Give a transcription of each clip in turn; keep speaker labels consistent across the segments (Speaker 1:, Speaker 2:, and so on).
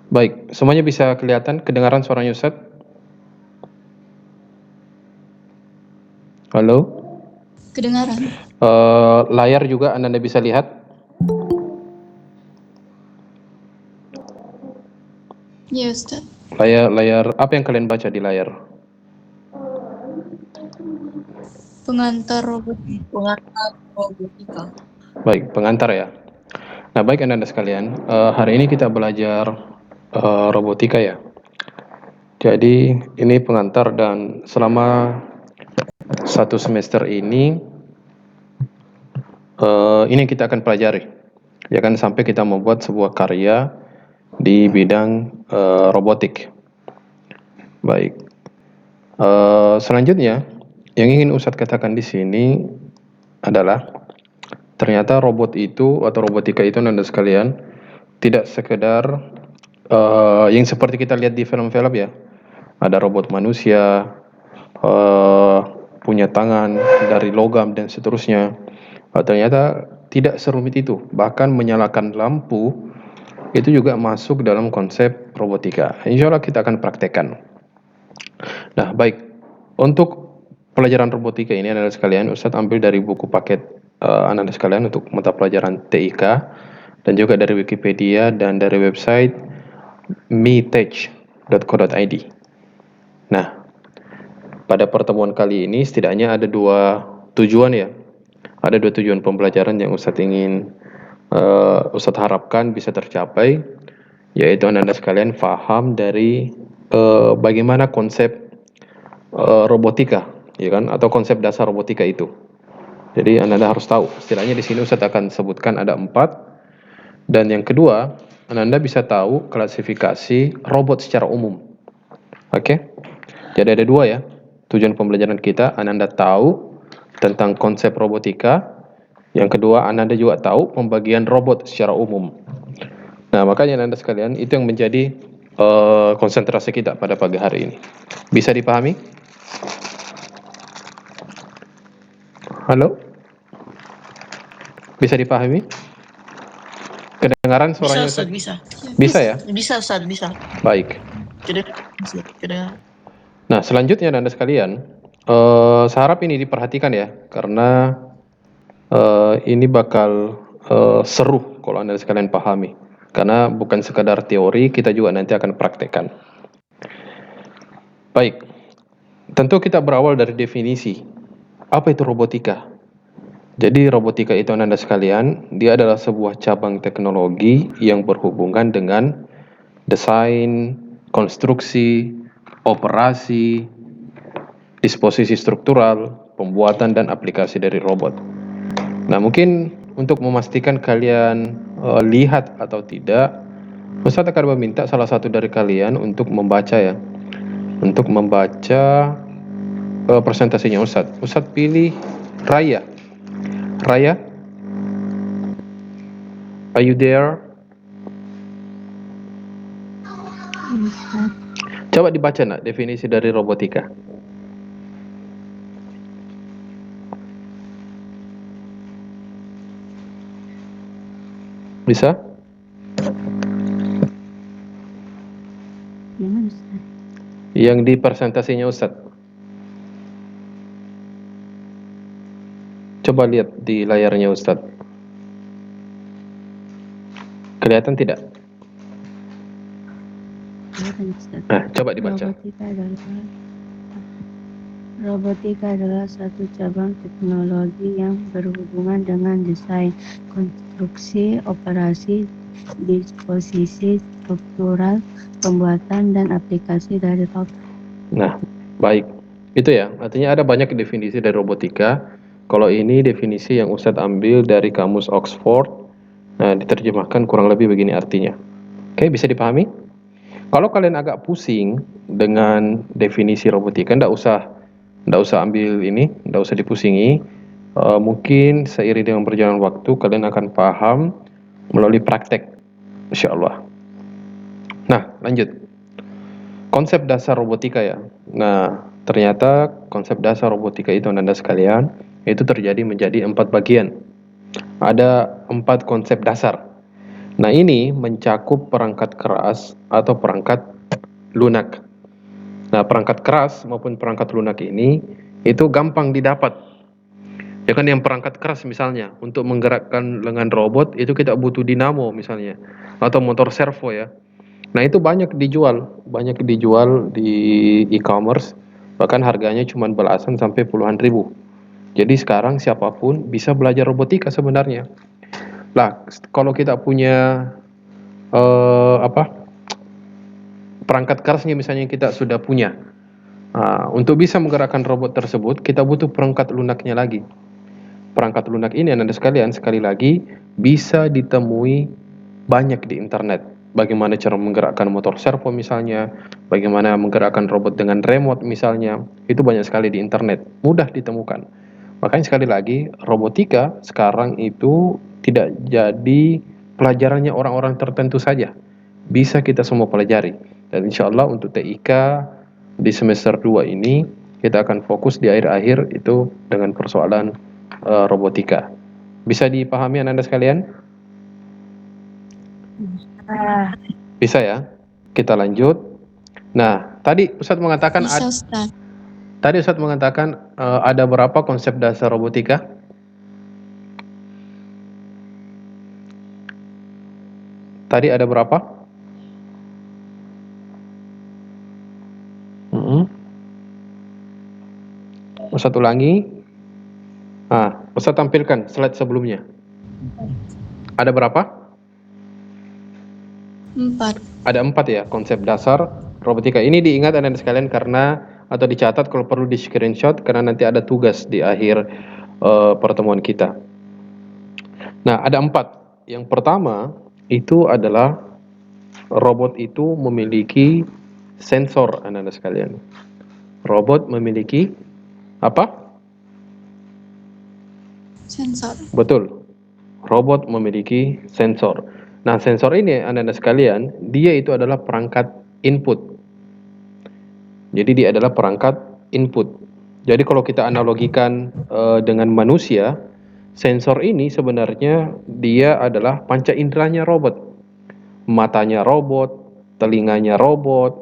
Speaker 1: Baik, semuanya bisa kelihatan, kedengaran suaranya Ustaz? Halo?
Speaker 2: Kedengaran.
Speaker 1: Layar juga Anda bisa lihat?
Speaker 2: Ya Ustaz.
Speaker 1: Layar apa yang kalian baca di layar?
Speaker 2: Pengantar robot.
Speaker 3: Pengantar robotika.
Speaker 1: Baik, pengantar ya. Nah, baik Anda sekalian, hari ini kita belajar robotika ya. Jadi ini pengantar dan selama satu semester ini ini yang kita akan pelajari. Ya kan, sampai kita membuat sebuah karya di bidang robotik. Baik. Selanjutnya yang ingin Ustadz katakan di sini adalah ternyata robot itu atau robotika itu Anda sekalian tidak sekedar yang seperti kita lihat di film-film ya. Ada robot manusia punya tangan dari logam dan seterusnya. Ternyata tidak serumit itu. Bahkan menyalakan lampu itu juga masuk dalam konsep robotika. Insya Allah kita akan praktekkan. Nah, baik. Untuk pelajaran robotika ini Anda sekalian, Ustadz ambil dari buku paket Anda sekalian untuk mata pelajaran TIK dan juga dari Wikipedia dan dari website metech.co.id. Nah, pada pertemuan kali ini setidaknya ada dua tujuan ya. Ada dua tujuan pembelajaran yang Ustadz ingin Ustadz harapkan bisa tercapai, yaitu Anda sekalian paham dari bagaimana konsep robotika, ya kan, atau konsep dasar robotika itu. Jadi Anda harus tahu. Setidaknya di sini Ustadz akan sebutkan ada 4. Dan yang kedua, Anda bisa tahu klasifikasi robot secara umum. Oke? Jadi ada 2 ya. Tujuan pembelajaran kita, Anda tahu tentang konsep robotika. Yang kedua, Anda juga tahu pembagian robot secara umum. Nah, makanya Anda sekalian, itu yang menjadi konsentrasi kita pada pagi hari ini. Bisa dipahami? Halo? Bisa dipahami? Kedengaran
Speaker 3: Bisa
Speaker 1: suaranya
Speaker 3: Ustaz,
Speaker 1: Ustaz?
Speaker 3: bisa.
Speaker 1: Bisa ya?
Speaker 3: Bisa Ustaz, bisa.
Speaker 1: Baik.
Speaker 3: Kedengaran.
Speaker 1: Nah, selanjutnya Anda sekalian, saya harap ini diperhatikan ya, karena ini bakal seru kalau Anda sekalian pahami. Karena bukan sekadar teori, kita juga nanti akan praktekkan. Baik, tentu kita berawal dari definisi. Apa itu robotika? Jadi robotika itu Anda sekalian, dia adalah sebuah cabang teknologi yang berhubungan dengan desain, konstruksi, operasi, disposisi struktural, pembuatan dan aplikasi dari robot. Nah, mungkin untuk memastikan kalian lihat atau tidak, Ustadz akan meminta salah satu dari kalian untuk membaca ya. Untuk membaca presentasinya Ustadz. Ustadz pilih Raya. Raya, are you there? Coba dibaca nak definisi dari robotika. Bisa? Yang di presentasinya Ustadz. Coba lihat di layarnya Ustadz. Kelihatan tidak? Nah, coba dibaca.
Speaker 4: Robotika adalah satu cabang teknologi yang berhubungan dengan desain, konstruksi, operasi, disposisi struktural, pembuatan, dan aplikasi dari robot.
Speaker 1: Nah, baik. Itu ya, artinya ada banyak definisi dari robotika. Kalau ini definisi yang Ustadz ambil dari kamus Oxford, nah diterjemahkan kurang lebih begini artinya. Oke, bisa dipahami? Kalau kalian agak pusing dengan definisi robotika, nggak usah ambil ini, nggak usah dipusingi. Mungkin seiring dengan berjalan waktu, kalian akan paham melalui praktek, insya Allah. Nah, lanjut. Konsep dasar robotika ya. Nah, ternyata konsep dasar robotika itu Anda sekalian, itu terjadi menjadi 4 bagian. Ada 4 konsep dasar. Nah, ini mencakup perangkat keras atau perangkat lunak. Nah, perangkat keras maupun perangkat lunak ini itu gampang didapat. Ya kan, yang perangkat keras misalnya untuk menggerakkan lengan robot itu kita butuh dinamo misalnya atau motor servo ya. Nah, itu banyak dijual di e-commerce, bahkan harganya cuma belasan sampai puluhan ribu. Jadi sekarang siapapun bisa belajar robotika sebenarnya. Lah, kalau kita punya perangkat kerasnya misalnya kita sudah punya. Untuk bisa menggerakkan robot tersebut, kita butuh perangkat lunaknya lagi. Perangkat lunak ini, Anda sekalian, sekali lagi bisa ditemui banyak di internet. Bagaimana cara menggerakkan motor servo misalnya, bagaimana menggerakkan robot dengan remote misalnya, itu banyak sekali di internet, mudah ditemukan. Makanya sekali lagi, robotika sekarang itu tidak jadi pelajarannya orang-orang tertentu saja. Bisa kita semua pelajari. Dan insya Allah untuk TIK di semester 2 ini, kita akan fokus di akhir-akhir itu dengan persoalan robotika. Bisa dipahami Anda sekalian? Bisa ya? Kita lanjut. Nah, tadi Ustadz mengatakan
Speaker 2: Bisa, Ustaz.
Speaker 1: ada berapa konsep dasar robotika? Tadi ada berapa? Ustadz ulangi. Ustadz tampilkan slide sebelumnya. Ada berapa?
Speaker 2: 4.
Speaker 1: Ada 4 ya konsep dasar robotika. Ini diingat Anda sekalian karena atau dicatat kalau perlu di screenshot karena nanti ada tugas di akhir pertemuan kita. Nah, ada 4. Yang pertama itu adalah robot itu memiliki sensor Anda sekalian. Robot memiliki apa?
Speaker 2: Sensor.
Speaker 1: Betul. Robot memiliki sensor. Nah, sensor ini Anda sekalian, dia itu adalah perangkat input. Jadi dia adalah perangkat input. Jadi kalau kita analogikan dengan manusia, sensor ini sebenarnya dia adalah panca inderanya robot. Matanya robot, telinganya robot,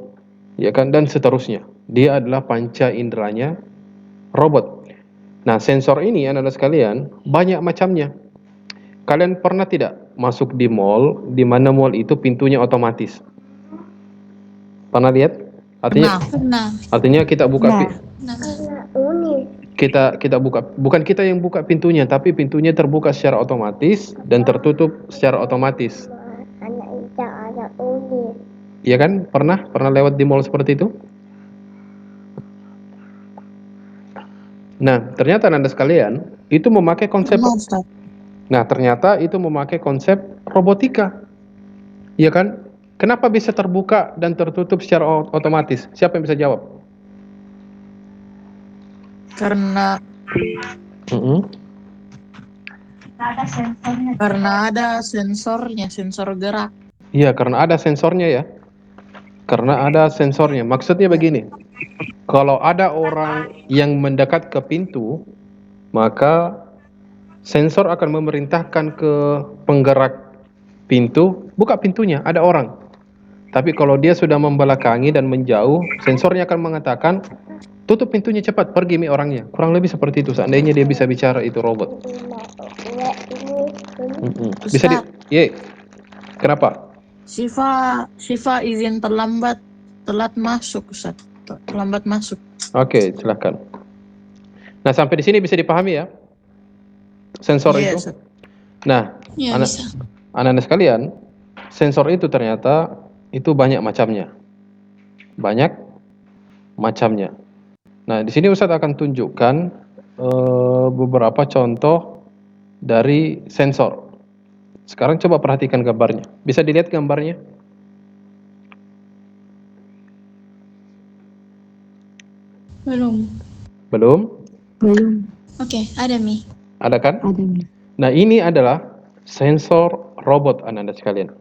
Speaker 1: ya kan, dan seterusnya. Dia adalah panca inderanya robot. Nah, sensor ini Anda sekalian banyak macamnya. Kalian pernah tidak masuk di mall, di mana mall itu pintunya otomatis? Pernah lihat?
Speaker 2: Pernah.
Speaker 1: Artinya kita buka
Speaker 2: Nah,
Speaker 1: kita buka, bukan kita yang buka pintunya, tapi pintunya terbuka secara otomatis dan tertutup secara otomatis. Iya kan? Pernah lewat di mall seperti itu? Nah, ternyata Anda sekalian itu memakai konsep robotika. Iya kan? Kenapa bisa terbuka dan tertutup secara otomatis? Siapa yang bisa jawab?
Speaker 3: Karena ada sensornya, sensor gerak.
Speaker 1: Iya, karena ada sensornya ya. Karena ada sensornya. Maksudnya begini. Kalau ada orang yang mendekat ke pintu, maka sensor akan memerintahkan ke penggerak pintu, buka pintunya, ada orang. Tapi kalau dia sudah membelakangi dan menjauh, sensornya akan mengatakan, tutup pintunya cepat, pergi mi orangnya. Kurang lebih seperti itu, seandainya dia bisa bicara itu robot. Bisa kenapa?
Speaker 3: Siva izin telat masuk, Ustaz. Terlambat masuk.
Speaker 1: Oke, silakan. Nah, sampai di sini bisa dipahami ya? Sensor itu.
Speaker 3: Ustaz.
Speaker 1: Nah,
Speaker 2: ya bisa.
Speaker 1: anak-anak sekalian, sensor itu ternyata itu banyak macamnya. Banyak macamnya. Nah, di sini Ustadz akan tunjukkan beberapa contoh dari sensor. Sekarang coba perhatikan gambarnya. Bisa dilihat gambarnya? Belum?
Speaker 2: Oke, ada Mi.
Speaker 1: Ada kan?
Speaker 4: Ada.
Speaker 1: Nah, ini adalah sensor robot Anda sekalian.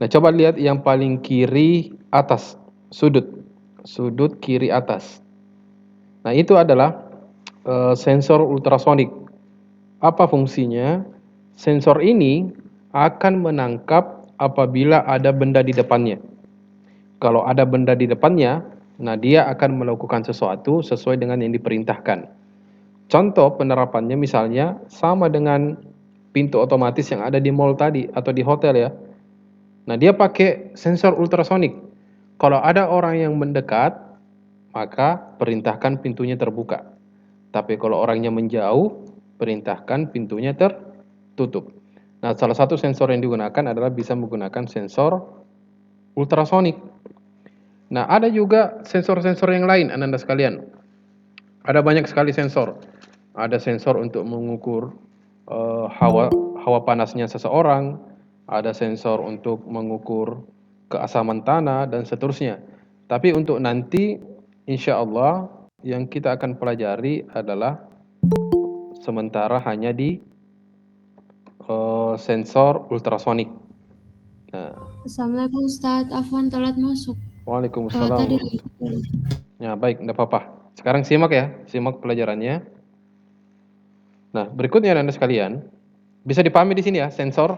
Speaker 1: Nah, coba lihat yang paling kiri atas, sudut kiri atas. Nah, itu adalah sensor ultrasonik. Apa fungsinya? Sensor ini akan menangkap apabila ada benda di depannya. Kalau ada benda di depannya, nah dia akan melakukan sesuatu sesuai dengan yang diperintahkan. Contoh penerapannya misalnya sama dengan pintu otomatis yang ada di mall tadi atau di hotel ya. Nah, dia pakai sensor ultrasonik. Kalau ada orang yang mendekat, maka perintahkan pintunya terbuka. Tapi kalau orangnya menjauh, perintahkan pintunya tertutup. Nah, salah satu sensor yang digunakan adalah bisa menggunakan sensor ultrasonik. Nah, ada juga sensor-sensor yang lain, Anda sekalian. Ada banyak sekali sensor. Ada sensor untuk mengukur hawa panasnya seseorang, ada sensor untuk mengukur keasaman tanah dan seterusnya. Tapi untuk nanti insya Allah yang kita akan pelajari adalah sementara hanya di sensor ultrasonik. Nah,
Speaker 5: Assalamualaikum Ustadz, Afwan telat masuk.
Speaker 1: Waalaikumsalam.
Speaker 5: Tadi
Speaker 1: Ya, baik, enggak apa-apa. Sekarang simak ya, simak pelajarannya. Nah, berikutnya Anda sekalian, bisa dipahami di sini ya, sensor.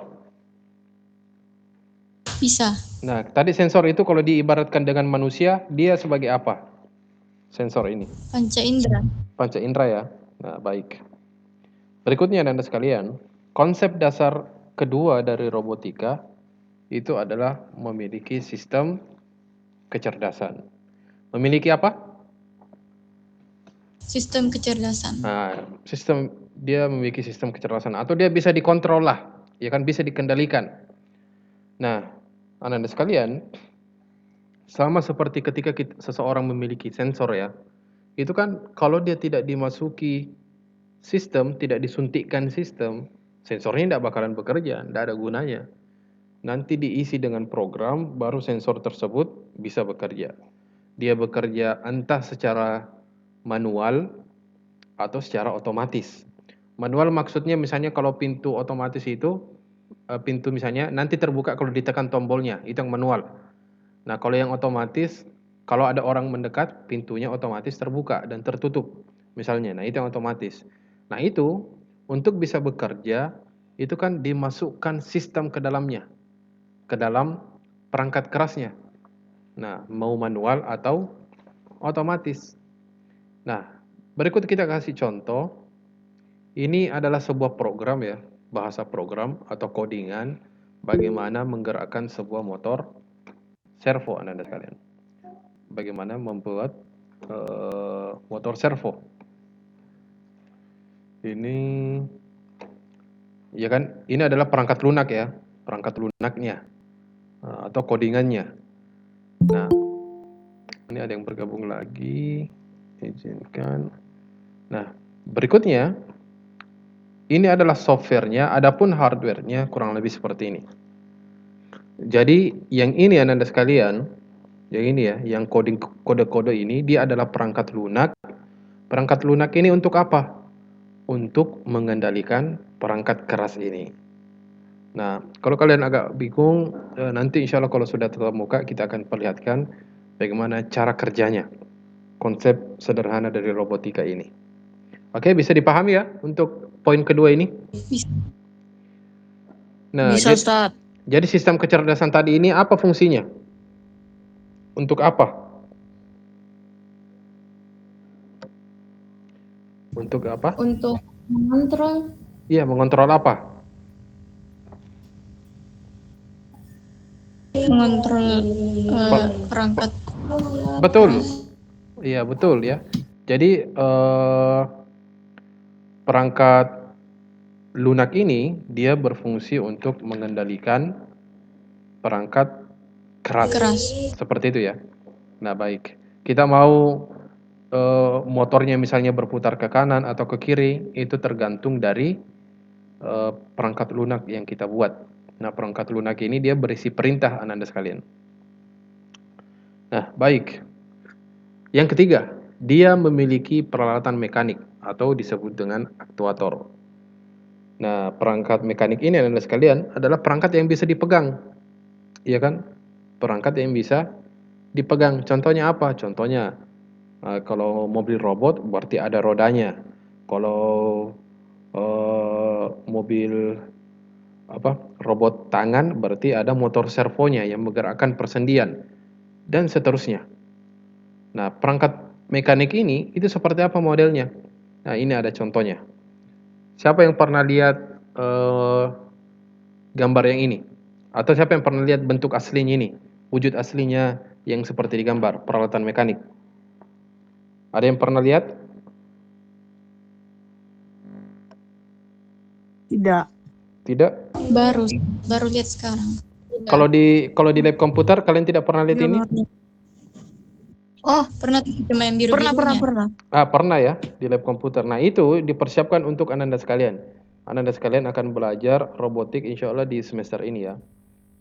Speaker 2: Bisa.
Speaker 1: Nah, tadi sensor itu kalau diibaratkan dengan manusia, dia sebagai apa? Sensor ini.
Speaker 2: Panca indera.
Speaker 1: Panca indera ya. Nah, baik. Berikutnya Anda sekalian, konsep dasar kedua dari robotika itu adalah memiliki sistem kecerdasan. Memiliki apa?
Speaker 2: Sistem kecerdasan.
Speaker 1: Nah, dia memiliki sistem kecerdasan atau dia bisa dikontrol lah, ya kan, bisa dikendalikan. Nah, Anda sekalian, sama seperti ketika seseorang memiliki sensor ya, itu kan kalau dia tidak dimasuki sistem, tidak disuntikkan sistem, sensornya tidak bakalan bekerja, tidak ada gunanya. Nanti diisi dengan program, baru sensor tersebut bisa bekerja. Dia bekerja entah secara manual atau secara otomatis. Manual maksudnya misalnya kalau pintu otomatis itu, pintu misalnya nanti terbuka kalau ditekan tombolnya, itu yang manual. Nah, kalau yang otomatis, kalau ada orang mendekat, pintunya otomatis terbuka dan tertutup misalnya. Nah, itu yang otomatis. Nah, itu untuk bisa bekerja, itu kan dimasukkan sistem ke dalamnya, ke dalam perangkat kerasnya. Nah, mau manual atau otomatis. Nah, berikut kita kasih contoh. Ini adalah sebuah program ya, bahasa program atau codingan bagaimana menggerakkan sebuah motor servo Anda sekalian. Bagaimana membuat motor servo. Ini ya kan, ini adalah perangkat lunak ya, perangkat lunaknya atau codingannya. Nah, ini ada yang bergabung lagi, izinkan. Nah, berikutnya ini adalah softwarenya, adapun hardwarenya kurang lebih seperti ini. Jadi yang ini Anda sekalian, yang ini ya, yang kode-kode ini dia adalah perangkat lunak. Perangkat lunak ini untuk apa? Untuk mengendalikan perangkat keras ini. Nah, kalau kalian agak bingung, nanti insya Allah kalau sudah tetap muka kita akan perlihatkan bagaimana cara kerjanya, konsep sederhana dari robotika ini. Oke, bisa dipahami ya untuk poin kedua ini?
Speaker 2: Bisa.
Speaker 1: Nah,
Speaker 3: bisa Ustadz.
Speaker 1: jadi sistem kecerdasan tadi ini apa fungsinya? Untuk apa? Untuk apa?
Speaker 5: untuk mengontrol
Speaker 1: Iya, mengontrol apa?
Speaker 2: Mengontrol perangkat.
Speaker 1: Betul. Iya, betul ya. Jadi perangkat lunak ini dia berfungsi untuk mengendalikan perangkat keras. Seperti itu ya. Nah, baik. Kita mau motornya misalnya berputar ke kanan atau ke kiri, itu tergantung dari perangkat lunak yang kita buat. Nah, perangkat lunak ini dia berisi perintah Anda sekalian. Nah, baik. Yang ketiga, dia memiliki peralatan mekanik atau disebut dengan aktuator. Nah, perangkat mekanik ini Anda sekalian adalah perangkat yang bisa dipegang. Iya kan? Perangkat yang bisa dipegang. Contohnya apa? Contohnya kalau mobil robot berarti ada rodanya. Kalau mobil robot tangan, berarti ada motor servonya yang menggerakkan persendian dan seterusnya. Nah, perangkat mekanik ini itu seperti apa modelnya? Nah, ini ada contohnya. Siapa yang pernah lihat gambar yang ini? Atau siapa yang pernah lihat bentuk aslinya ini? Wujud aslinya yang seperti di gambar, peralatan mekanik. Ada yang pernah lihat?
Speaker 3: Tidak.
Speaker 1: Tidak?
Speaker 2: Baru lihat sekarang.
Speaker 1: Kalau di lab komputer kalian tidak pernah lihat ini?
Speaker 3: Oh,
Speaker 2: Pernah cuma yang biru-birunya.
Speaker 3: pernah.
Speaker 1: Pernah ya di lab komputer. Nah, itu dipersiapkan untuk Ananda sekalian. Ananda sekalian akan belajar robotik insya Allah di semester ini ya.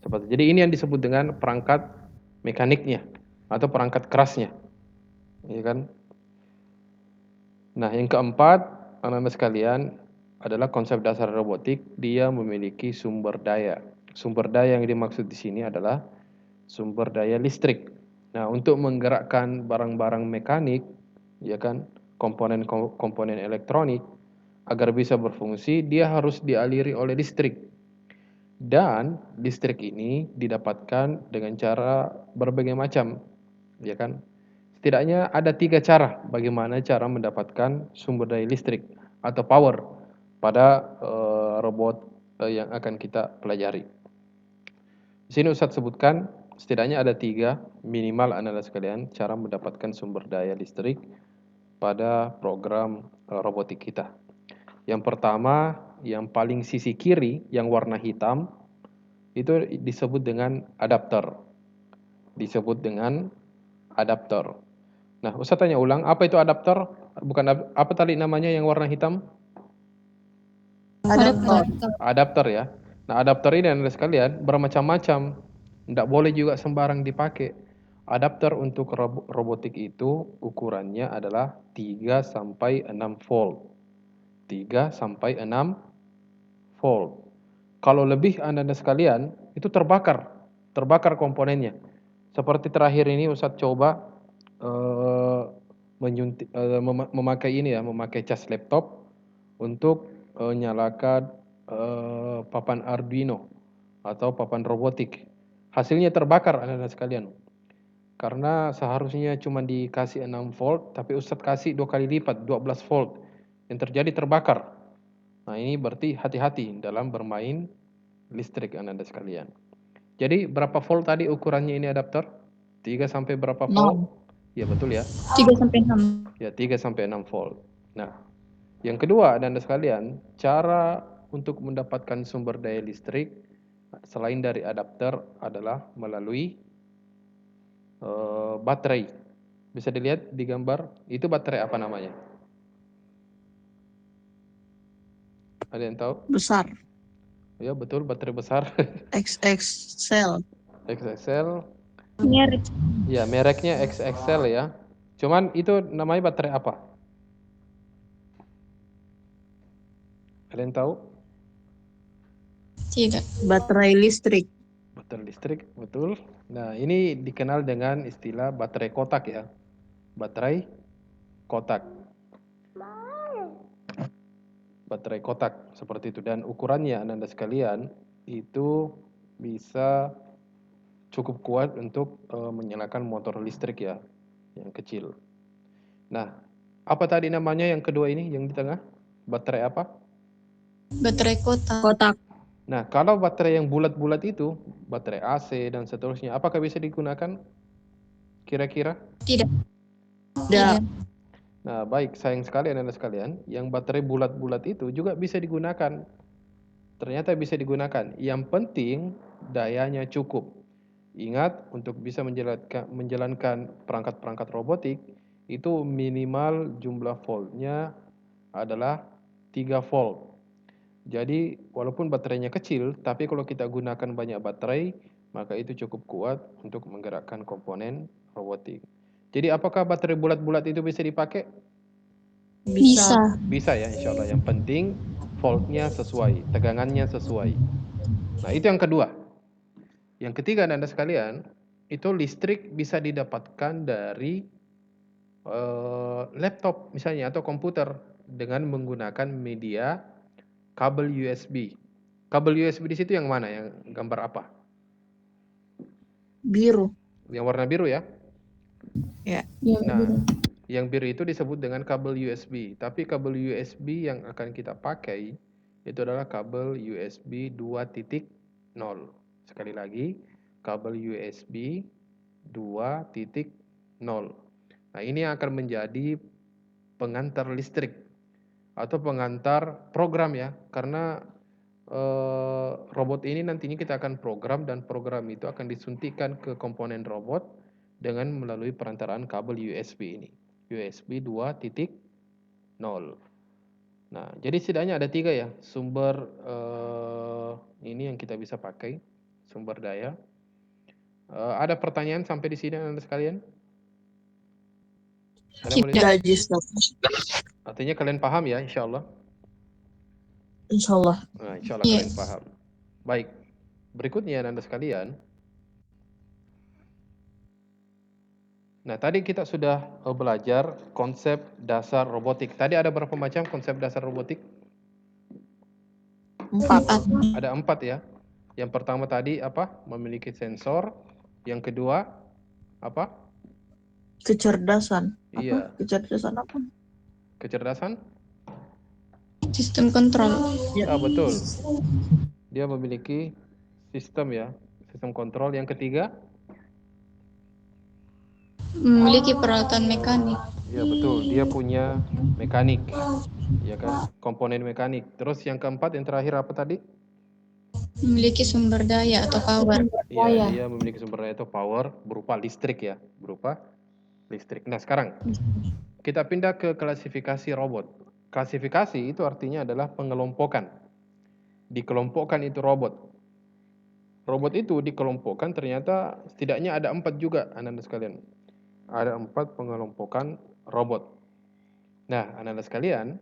Speaker 1: Jadi ini yang disebut dengan perangkat mekaniknya atau perangkat kerasnya. Ya kan? Nah, yang keempat, Ananda sekalian, adalah konsep dasar robotik. Dia memiliki sumber daya. Sumber daya yang dimaksud di sini adalah sumber daya listrik. Nah, untuk menggerakkan barang-barang mekanik, ya kan, komponen-komponen elektronik, agar bisa berfungsi, dia harus dialiri oleh listrik. Dan listrik ini didapatkan dengan cara berbagai macam, ya kan. Setidaknya ada 3 cara bagaimana cara mendapatkan sumber daya listrik atau power pada robot yang akan kita pelajari. Di sini Ustadz sebutkan setidaknya ada 3 minimal Anda sekalian cara mendapatkan sumber daya listrik pada program robotik kita. Yang pertama, yang paling sisi kiri yang warna hitam itu disebut dengan adapter. Nah, Ustaz tanya ulang, apa itu adapter? Bukan apa tadi namanya yang warna hitam? Adapter ya. Nah, adapter ini Anda sekalian bermacam-macam. Tidak boleh juga sembarang dipakai. Adapter untuk robotik itu ukurannya adalah 3 sampai 6 volt. 3 sampai 6 volt. Kalau lebih Anda sekalian, itu terbakar komponennya. Seperti terakhir ini Ustadz coba memakai cas laptop untuk nyalakan papan Arduino atau papan robotik. Hasilnya terbakar Anda sekalian. Karena seharusnya cuma dikasih 6 volt, tapi Ustadz kasih 2 kali lipat, 12 volt. Yang terjadi terbakar. Nah, ini berarti hati-hati dalam bermain listrik Anda sekalian. Jadi berapa volt tadi ukurannya ini adapter? 3 sampai berapa volt? Ya betul ya.
Speaker 2: 3 sampai 6.
Speaker 1: Ya 3 sampai 6 volt. Nah, yang kedua Anda sekalian, cara untuk mendapatkan sumber daya listrik selain dari adapter adalah melalui baterai. Bisa dilihat di gambar, itu baterai apa namanya? Ada yang tahu?
Speaker 3: Besar.
Speaker 1: Ya betul, baterai besar.
Speaker 3: XXL.
Speaker 1: XXL.
Speaker 2: Merek.
Speaker 1: Ya, mereknya XXL ya. Cuman itu namanya baterai apa? Ada yang tahu?
Speaker 2: Tidak.
Speaker 3: Baterai listrik.
Speaker 1: Baterai listrik, betul. Nah, ini dikenal dengan istilah baterai kotak ya. Baterai kotak. Baterai kotak seperti itu, dan ukurannya Anda sekalian itu bisa cukup kuat untuk menyalakan motor listrik ya, yang kecil. Nah, apa tadi namanya yang kedua ini yang di tengah? Baterai apa?
Speaker 2: Baterai kotak.
Speaker 1: Nah, kalau baterai yang bulat-bulat itu, baterai AC dan seterusnya, apakah bisa digunakan kira-kira?
Speaker 2: Tidak.
Speaker 1: Nah, baik, sayang sekali Anda sekalian, yang baterai bulat-bulat itu juga bisa digunakan. Ternyata bisa digunakan. Yang penting dayanya cukup. Ingat, untuk bisa menjalankan perangkat-perangkat robotik, itu minimal jumlah voltnya adalah 3 volt. Jadi, walaupun baterainya kecil, tapi kalau kita gunakan banyak baterai, maka itu cukup kuat untuk menggerakkan komponen robotik. Jadi, apakah baterai bulat-bulat itu bisa dipakai?
Speaker 2: Bisa.
Speaker 1: Bisa ya, insya Allah. Yang penting voltnya sesuai, tegangannya sesuai. Nah, itu yang kedua. Yang ketiga, Anda sekalian, itu listrik bisa didapatkan dari laptop misalnya atau komputer dengan menggunakan media kabel USB. Kabel USB di situ yang mana? Yang gambar apa?
Speaker 3: Biru.
Speaker 1: Yang warna biru ya?
Speaker 5: Ya,
Speaker 1: Nah,
Speaker 5: biru.
Speaker 1: yang biru itu disebut dengan kabel USB. Tapi kabel USB yang akan kita pakai itu adalah kabel USB 2.0. Sekali lagi, kabel USB 2.0. Nah, ini akan menjadi pengantar listrik atau pengantar program ya, karena robot ini nantinya kita akan program dan program itu akan disuntikan ke komponen robot dengan melalui perantaraan kabel USB ini, USB 2.0. Nah, jadi setidaknya ada 3 ya sumber ini yang kita bisa pakai, sumber daya. Ada pertanyaan sampai di sini Anda sekalian? Ada yang boleh?
Speaker 2: Tidak.
Speaker 3: Gaji, Ustaz.
Speaker 1: Artinya kalian paham ya, insya Allah.
Speaker 3: Insya Allah.
Speaker 1: Nah, insya Allah
Speaker 2: Iya.
Speaker 1: kalian paham. Baik, berikutnya Anda sekalian. Nah, tadi kita sudah belajar konsep dasar robotik. Tadi ada berapa macam konsep dasar robotik?
Speaker 3: 4.
Speaker 1: Ada 4 ya. Yang pertama tadi apa? Memiliki sensor. Yang kedua apa?
Speaker 3: Kecerdasan.
Speaker 1: Iya.
Speaker 3: Kecerdasan apa?
Speaker 1: Kecerdasan?
Speaker 2: Sistem kontrol.
Speaker 1: Ah, betul. Dia memiliki sistem ya, sistem kontrol. Yang ketiga?
Speaker 2: Memiliki peralatan mekanik.
Speaker 1: Ya betul, dia punya mekanik, ya kan, komponen mekanik. Terus yang keempat, yang terakhir apa tadi?
Speaker 2: Memiliki sumber daya atau power.
Speaker 1: Iya, dia memiliki sumber daya atau power berupa listrik ya, berupa listrik. Nah sekarang kita pindah ke klasifikasi robot. Klasifikasi itu artinya adalah pengelompokan. Dikelompokkan itu robot. Robot itu dikelompokkan ternyata setidaknya ada 4 juga, anak-anak sekalian. Ada 4 pengelompokan robot. Nah, anak-anak sekalian,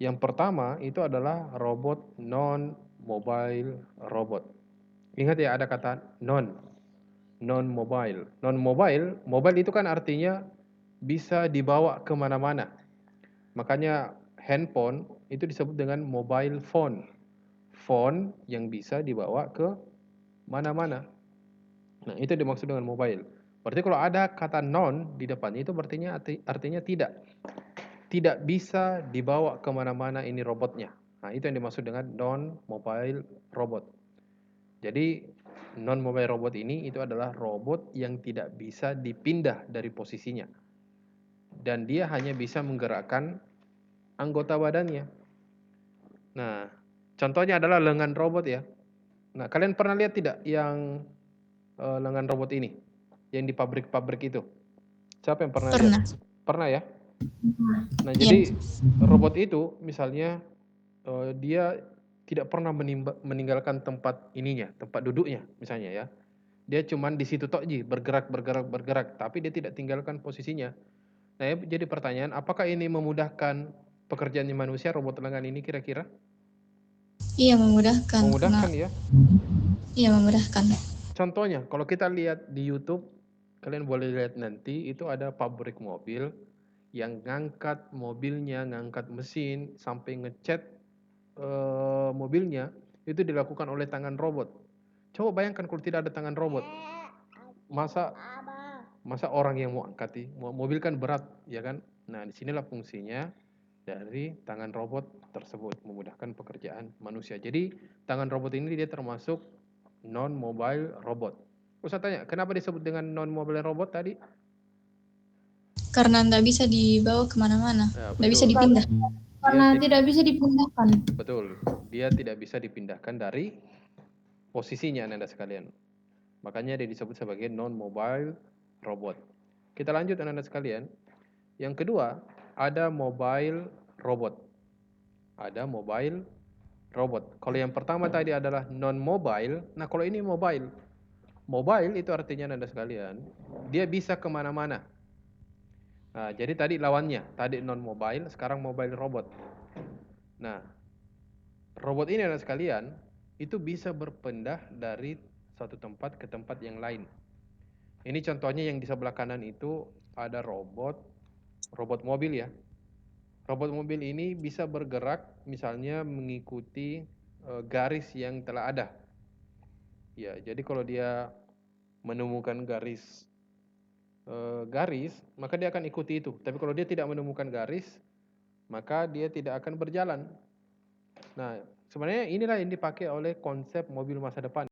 Speaker 1: yang pertama itu adalah robot non-mobile robot. Ingat ya, ada kata non-mobile. Non-mobile, mobile itu kan artinya bisa dibawa kemana-mana. Makanya handphone itu disebut dengan mobile phone. Phone yang bisa dibawa ke mana-mana. Nah, itu dimaksud dengan mobile. Berarti kalau ada kata non di depannya itu artinya tidak. Tidak bisa dibawa kemana-mana ini robotnya. Nah, itu yang dimaksud dengan non-mobile robot. Jadi, non-mobile robot ini itu adalah robot yang tidak bisa dipindah dari posisinya. Dan dia hanya bisa menggerakkan anggota badannya. Nah, contohnya adalah lengan robot ya. Nah, kalian pernah lihat tidak yang lengan robot ini? Yang di pabrik-pabrik itu? Siapa yang pernah
Speaker 2: Pernah.
Speaker 1: lihat? Pernah ya? Nah,
Speaker 2: Iya.
Speaker 1: jadi robot itu misalnya dia tidak pernah meninggalkan tempat ininya, tempat duduknya misalnya ya. Dia cuman di situ tok bergerak, tapi dia tidak tinggalkan posisinya. Nah, jadi pertanyaan, apakah ini memudahkan pekerjaan manusia robot lengan ini kira-kira?
Speaker 2: Iya, memudahkan.
Speaker 1: Memudahkan ya.
Speaker 2: Iya, memudahkan.
Speaker 1: Contohnya, kalau kita lihat di YouTube, kalian boleh lihat nanti itu ada pabrik mobil yang ngangkat mobilnya, ngangkat mesin sampai ngecat mobilnya itu dilakukan oleh tangan robot. Coba bayangkan kalau tidak ada tangan robot, masa orang yang mau angkat mobil kan berat, ya kan? Nah, disinilah fungsinya dari tangan robot tersebut, memudahkan pekerjaan manusia. Jadi tangan robot ini dia termasuk non-mobile robot. Ustaz tanya, kenapa disebut dengan non-mobile robot tadi?
Speaker 2: Karena tidak bisa dibawa kemana-mana.
Speaker 1: Ya,
Speaker 2: Tidak bisa
Speaker 1: betul.
Speaker 2: dipindah.
Speaker 5: Karena
Speaker 1: Dia
Speaker 5: tidak bisa dipindahkan.
Speaker 1: Betul, dia tidak bisa dipindahkan dari posisinya Anda sekalian. Makanya dia disebut sebagai non-mobile robot. Kita lanjut Anda sekalian. Yang kedua, ada mobile robot. Ada mobile robot. Kalau yang pertama tadi adalah non-mobile, nah kalau ini mobile. Mobile itu artinya Anda sekalian, dia bisa kemana-mana. Nah, jadi tadi lawannya, tadi non-mobile, sekarang mobile robot. Nah, robot ini Anda sekalian, itu bisa berpindah dari satu tempat ke tempat yang lain. Ini contohnya yang di sebelah kanan itu ada robot mobil ya. Robot mobil ini bisa bergerak misalnya mengikuti garis yang telah ada. Ya, jadi kalau dia menemukan garis, maka dia akan ikuti itu. Tapi kalau dia tidak menemukan garis, maka dia tidak akan berjalan. Nah, sebenarnya inilah yang dipakai oleh konsep mobil masa depan.